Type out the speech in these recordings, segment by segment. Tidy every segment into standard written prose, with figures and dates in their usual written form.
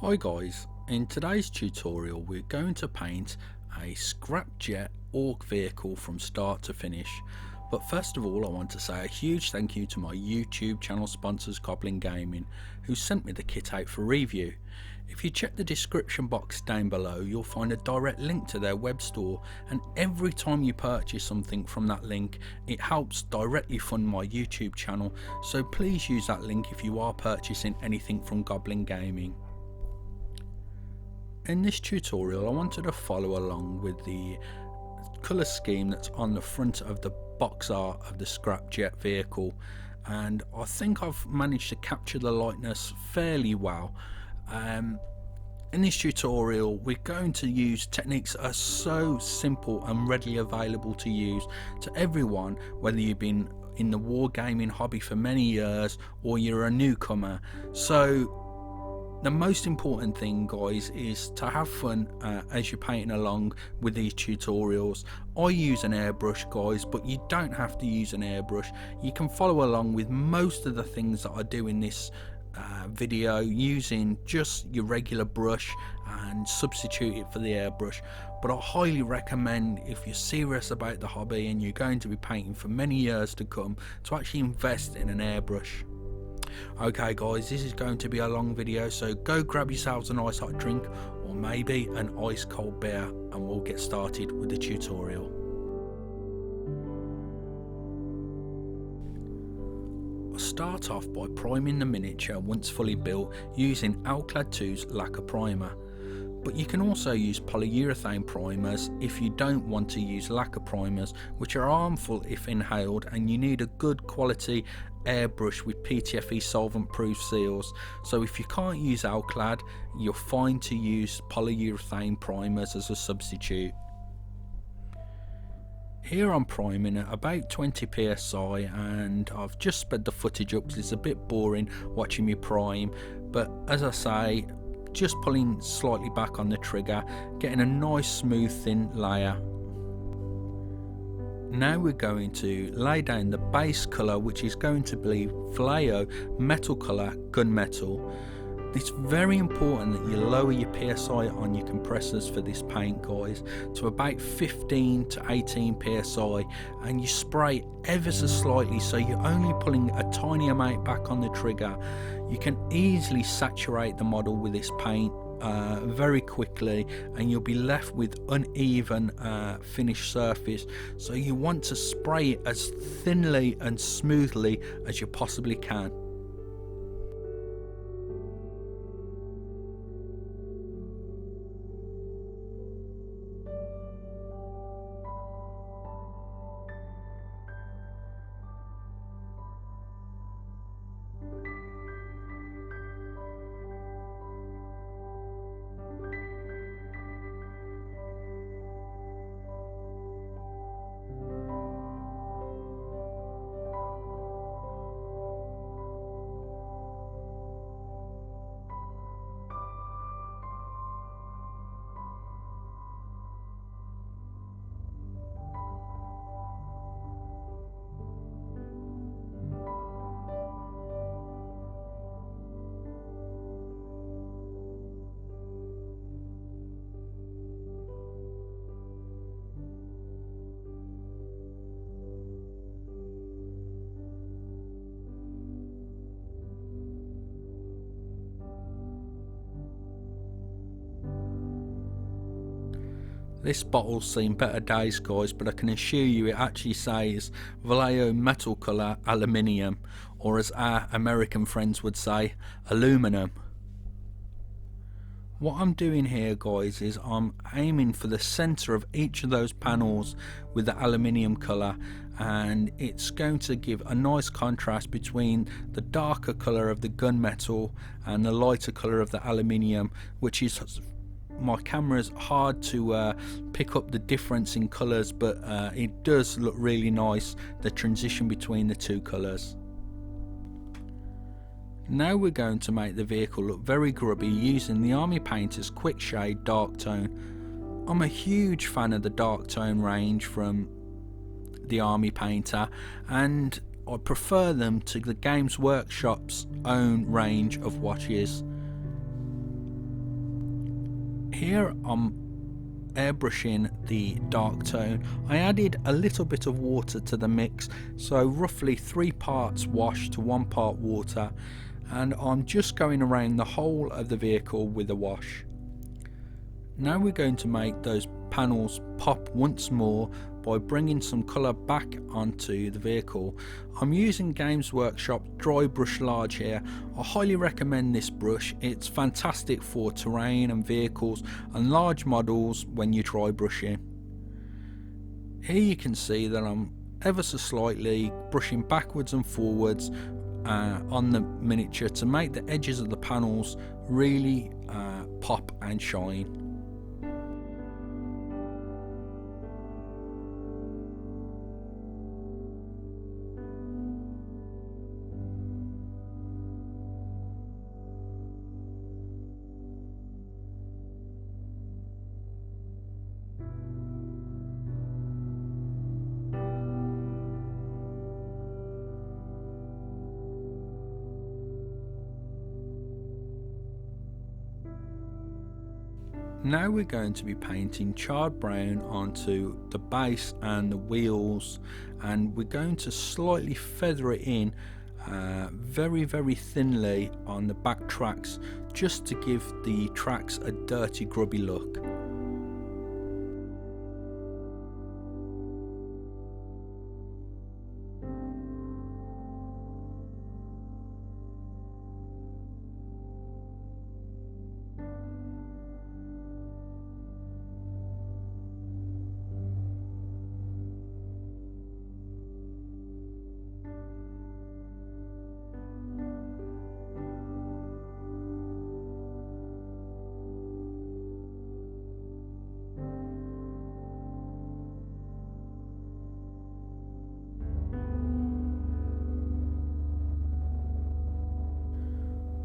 Hi guys, in today's tutorial we're going to paint a Scrapjet orc vehicle from start to finish. But first of all I want to say a huge thank you to my YouTube channel sponsors Goblin Gaming, who sent me the kit out for review. If you check the description box down below you'll find a direct link to their web store, and every time you purchase something from that link it helps directly fund my YouTube channel, so please use that link if you are purchasing anything from Goblin Gaming. In this tutorial I wanted to follow along with the colour scheme that's on the front of the box art of the Scrapjet vehicle, and I think I've managed to capture the likeness fairly well. In this tutorial we're going to use techniques that are so simple and readily available to use to everyone, whether you've been in the wargaming hobby for many years or you're a newcomer. So the most important thing, guys, is to have fun as you're painting along with these tutorials. I use an airbrush, guys, but you don't have to use an airbrush. You can follow along with most of the things that I do in this video using just your regular brush and substitute it for the airbrush. But I highly recommend, if you're serious about the hobby and you're going to be painting for many years to come, to actually invest in an airbrush. Okay guys, this is going to be a long video, so go grab yourselves an ice hot drink or maybe an ice cold beer and we'll get started with the tutorial. I'll start off by priming the miniature once fully built using Alclad 2's lacquer primer, but you can also use polyurethane primers if you don't want to use lacquer primers, which are harmful if inhaled, and you need a good quality airbrush with PTFE solvent proof seals. So if you can't use Alclad, you're fine to use polyurethane primers as a substitute. Here I'm priming at about 20 psi, and I've just sped the footage up because it's a bit boring watching me prime, but as I say, just pulling slightly back on the trigger, getting a nice smooth thin layer. Now we're going to lay down the base colour, which is going to be Vallejo metal colour gunmetal. It's very important that you lower your PSI on your compressors for this paint, guys, to about 15 to 18 PSI, and you spray ever so slightly, so you're only pulling a tiny amount back on the trigger. You can easily saturate the model with this paint very quickly, and you'll be left with uneven finished surface, so you want to spray it as thinly and smoothly as you possibly can. This bottle's seen better days, guys, but I can assure you it actually says Vallejo metal colour aluminium, or as our American friends would say, aluminum. What I'm doing here, guys, is I'm aiming for the centre of each of those panels with the aluminium colour, and it's going to give a nice contrast between the darker colour of the gunmetal and the lighter colour of the aluminium, which is, my camera's hard to pick up the difference in colours, but it does look really nice, the transition between the two colours. Now we're going to make the vehicle look very grubby using the Army Painter's Quick Shade Dark Tone. I'm a huge fan of the dark tone range from the Army Painter, and I prefer them to the Games Workshop's own range of washes. Here I'm airbrushing the dark tone. I added a little bit of water to the mix, so roughly 3 parts wash to 1 part water, and I'm just going around the whole of the vehicle with a wash. Now we're going to make those panels pop once more by bringing some colour back onto the vehicle. I'm using Games Workshop Dry Brush Large here. I highly recommend this brush. It's fantastic for terrain and vehicles and large models when you're dry brushing. Here you can see that I'm ever so slightly brushing backwards and forwards on the miniature to make the edges of the panels really pop and shine. Now we're going to be painting charred brown onto the base and the wheels, and we're going to slightly feather it in very thinly on the back tracks, just to give the tracks a dirty, grubby look.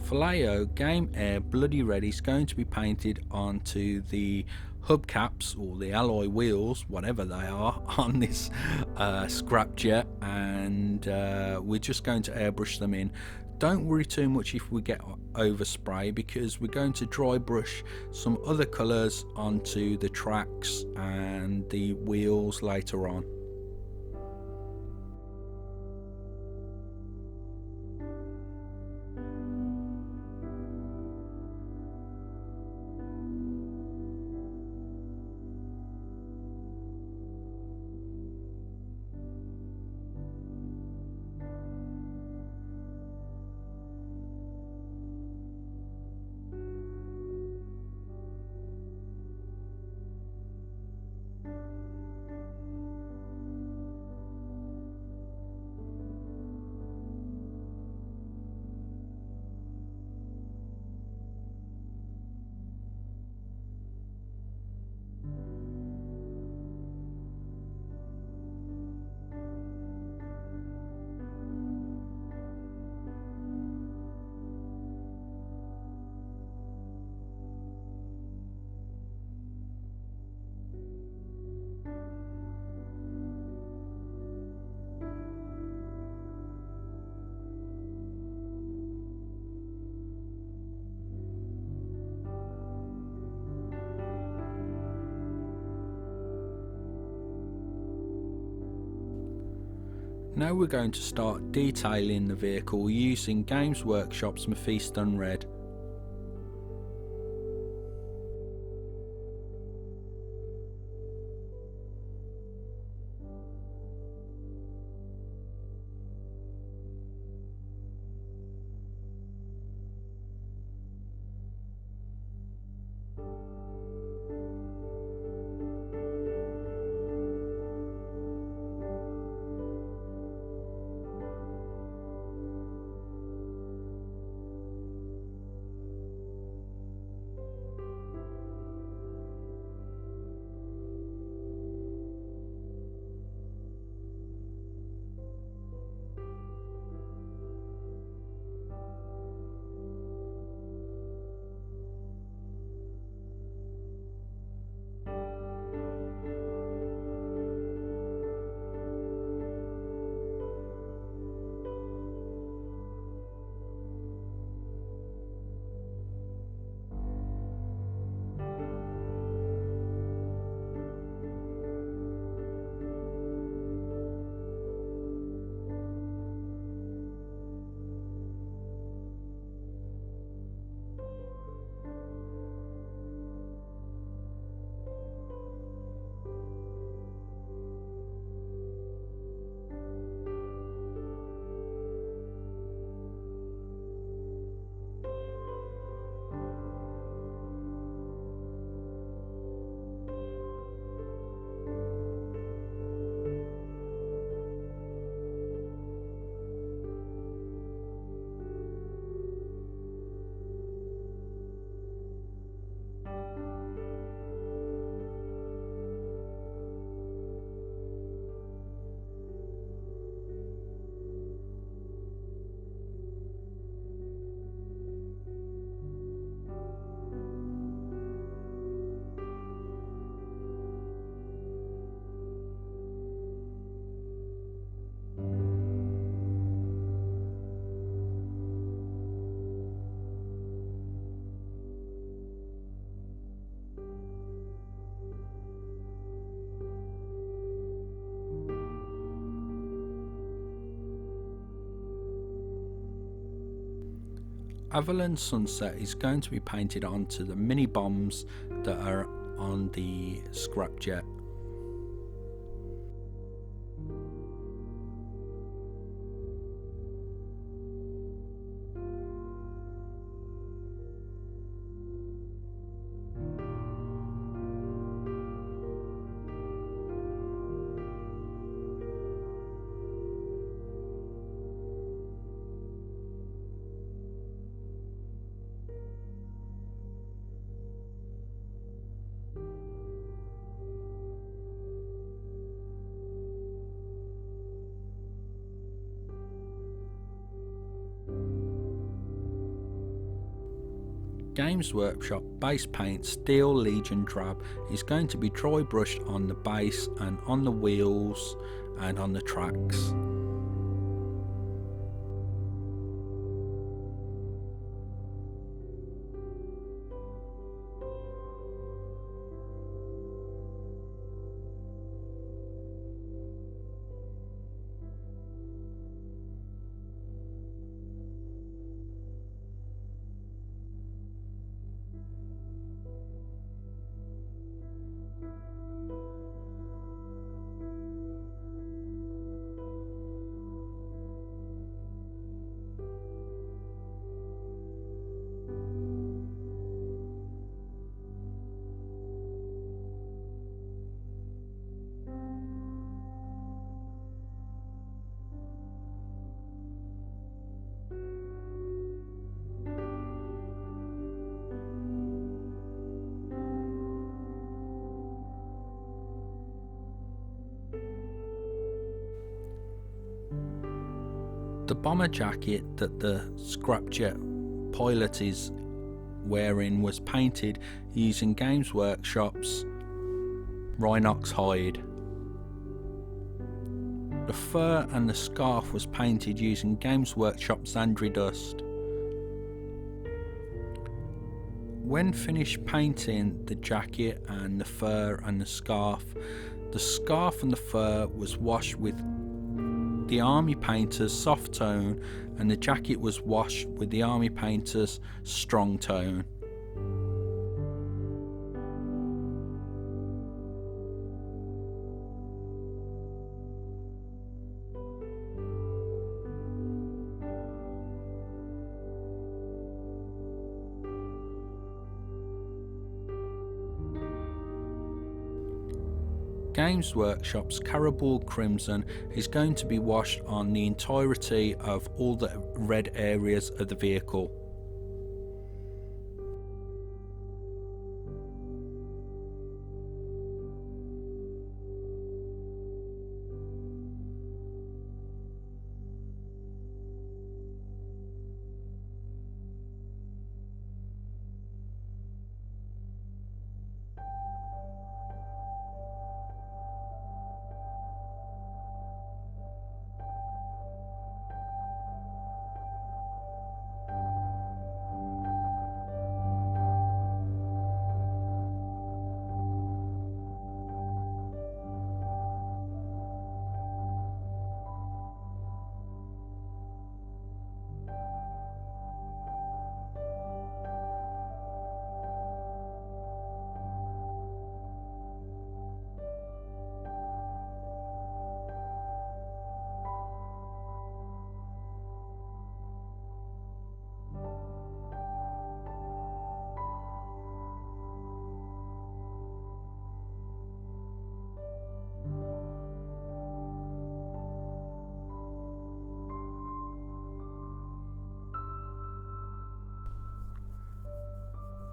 Vallejo Game Air Bloody Red is going to be painted onto the hubcaps or the alloy wheels, whatever they are, on this Scrapjet, and we're just going to airbrush them in. Don't worry too much if we get overspray, because we're going to dry brush some other colours onto the tracks and the wheels later on. Now we're going to start detailing the vehicle using Games Workshop's Mephisto Red. Avalon Sunset is going to be painted onto the mini bombs that are on the Scrapjet. Games Workshop base paint Steel Legion Drab is going to be dry brushed on the base and on the wheels and on the tracks. The bomber jacket that the Scrapjet pilot is wearing was painted using Games Workshop's Rhinox hide. The fur and the scarf was painted using Games Workshop Zandri dust. When finished painting the jacket and the fur and the scarf and the fur was washed with the Army Painter's soft tone and the jacket was washed with the Army Painter's strong tone. Games Workshop's Caribou Crimson is going to be washed on the entirety of all the red areas of the vehicle.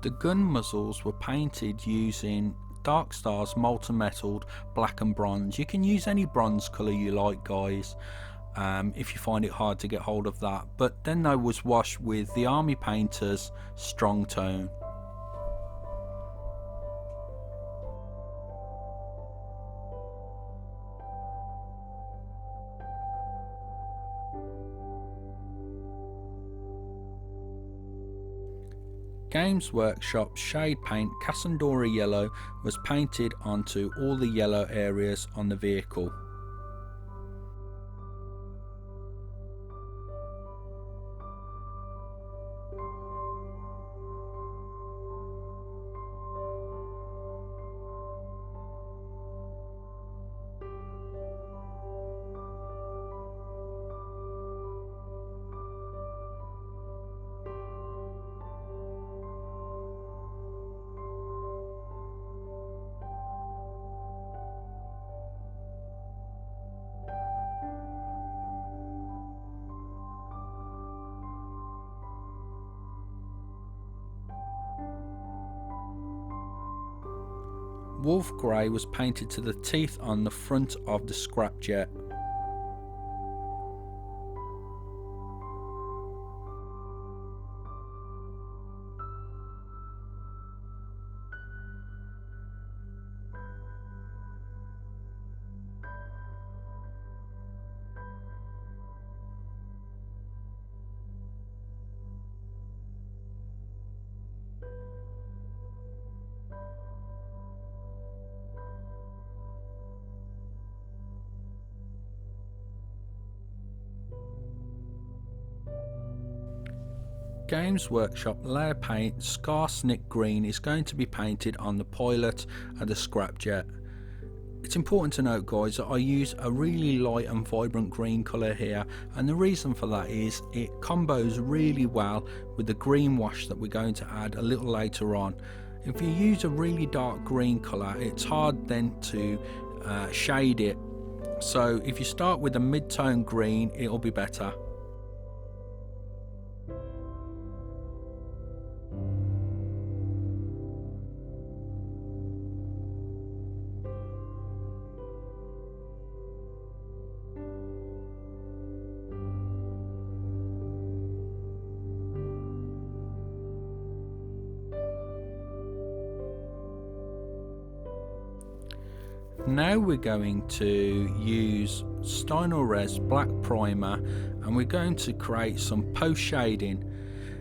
The gun muzzles were painted using Dark Star's molten metalled black and bronze. You can use any bronze colour you like, guys, if you find it hard to get hold of that. But then they was washed with the Army Painter's strong tone. Games Workshop shade paint Cassandra Yellow was painted onto all the yellow areas on the vehicle. Wolf Grey was painted to the teeth on the front of the Scrapjet. Games Workshop layer paint Scarsnick Green is going to be painted on the pilot of the Scrapjet. It's important to note, guys, that I use a really light and vibrant green colour here, and the reason for that is it combos really well with the green wash that we're going to add a little later on. If you use a really dark green colour, it's hard then to shade it, so if you start with a mid-tone green, it'll be better. Now we're going to use Stynylrez black primer, and we're going to create some post shading.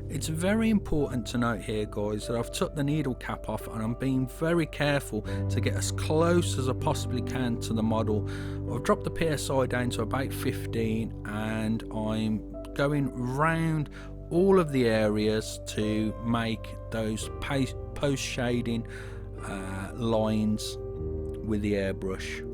It's very important to note here, guys, that I've took the needle cap off and I'm being very careful to get as close as I possibly can to the model. I've dropped the PSI down to about 15 and I'm going round all of the areas to make those post shading lines with the airbrush.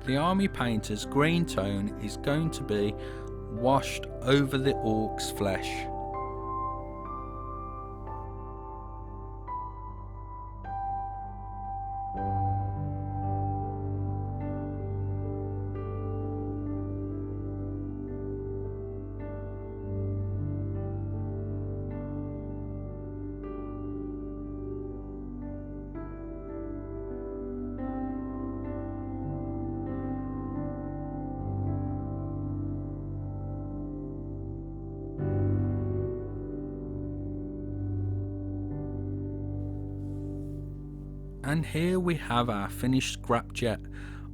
The Army Painter's green tone is going to be washed over the orc's flesh. And here we have our finished Scrapjet.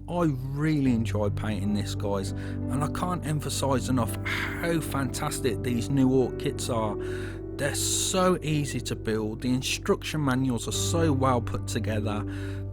I really enjoyed painting this, guys, and I can't emphasize enough how fantastic these new Orc kits are. They're so easy to build, the instruction manuals are so well put together,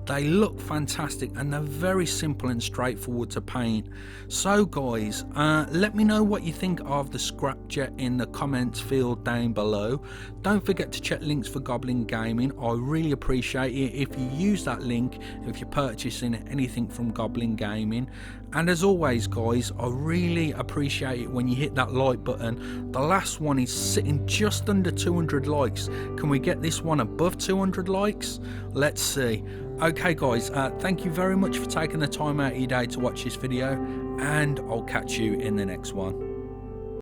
they look fantastic, and they're very simple and straightforward to paint. So guys, let me know what you think of the Scrapjet in the comments field down below. Don't forget to check links for Goblin Gaming. I really appreciate it if you use that link if you're purchasing anything from Goblin Gaming. And as always, guys, I really appreciate it when you hit that like button. The last one is sitting just under 200 likes. Can we get this one above 200 likes? Let's see. Okay guys, thank you very much for taking the time out of your day to watch this video, and I'll catch you in the next one.